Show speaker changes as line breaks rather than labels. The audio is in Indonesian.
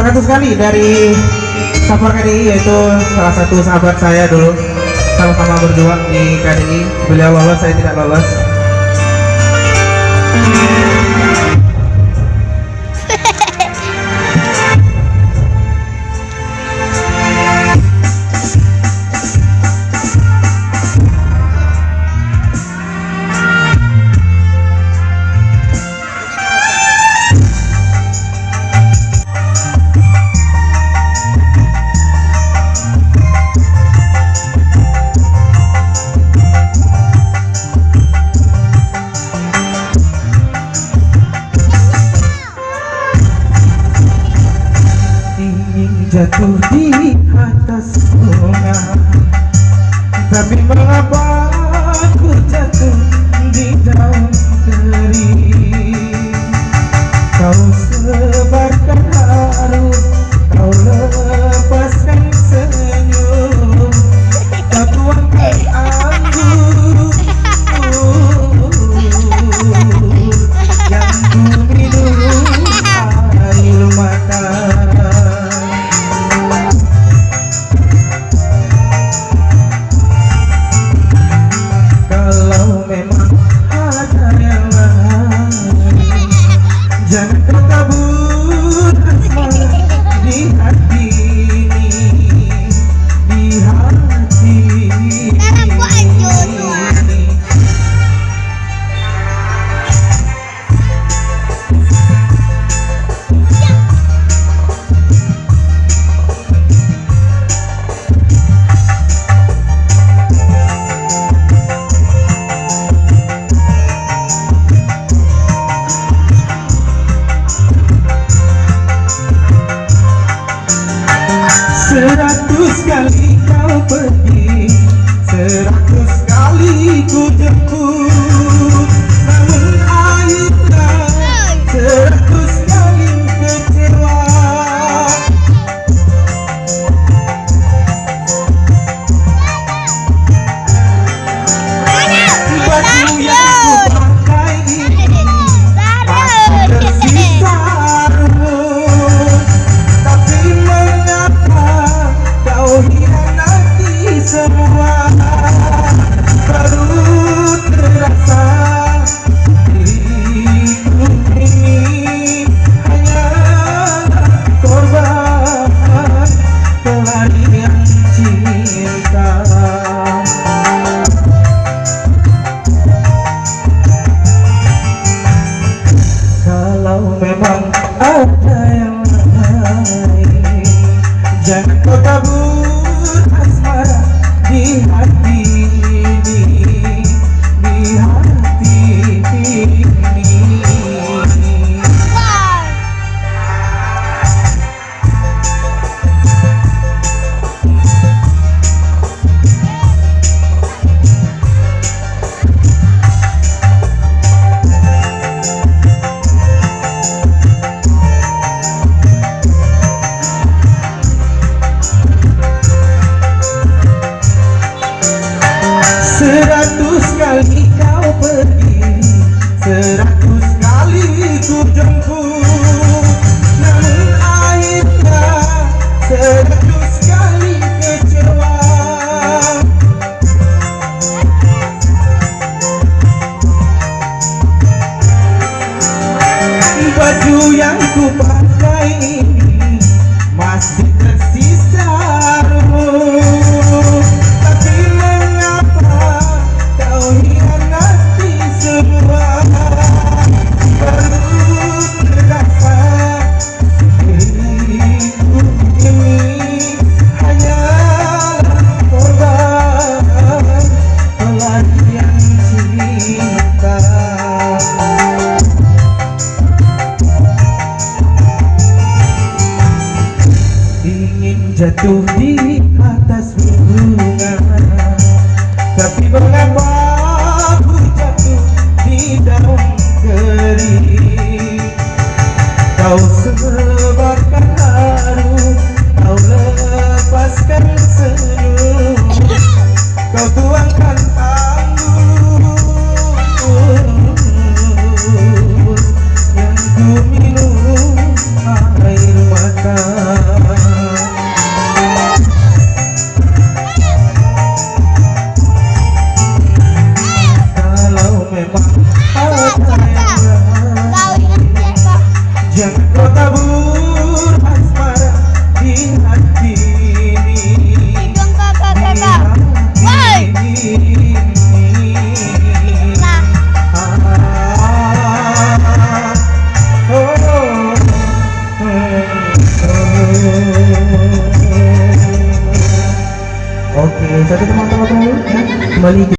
kasih sekali dari Sapor KDI, yaitu salah satu sahabat saya dulu, sama-sama berjuang di KDI. Beliau lolos, saya tidak lolos. Jatuh di atas bunga, tapi mengapa aku jatuh di daun kering? Kau sebarkan haru, kau lepaskan senyum, kau tuangkan anggur yang ku minum air mata. Jangan kau kabur asmara di hati ini, di hati ini. Seratus kali kau pergi, 100 kali ku jemput, namun akhirnya 100 kali kecewa. Baju yang ku pakai ini masih tersisa rumput, tapi mengapa kau hianati semua? Baru terasa diriku ini hanyalah korban pelarian cinta. Kalau memang ada yang lain, jangan kau kabur asmara di hati ini, di hati ini. Seratus kali kau pergi, 100 kali ku jemput, namun akhirnya 100 kali kecewa. Baju yang ku pakai ini masih tersisa rumput, tapi mengapa kau hianati semua? Baru terasa diriku ini hanyalah korban pelarian cinta. Ingin jatuh di atas bunga, tapi mengapa aku jatuh di daun kering? Kau sebarkan haru, kau lepaskan senyum, kau tuangkan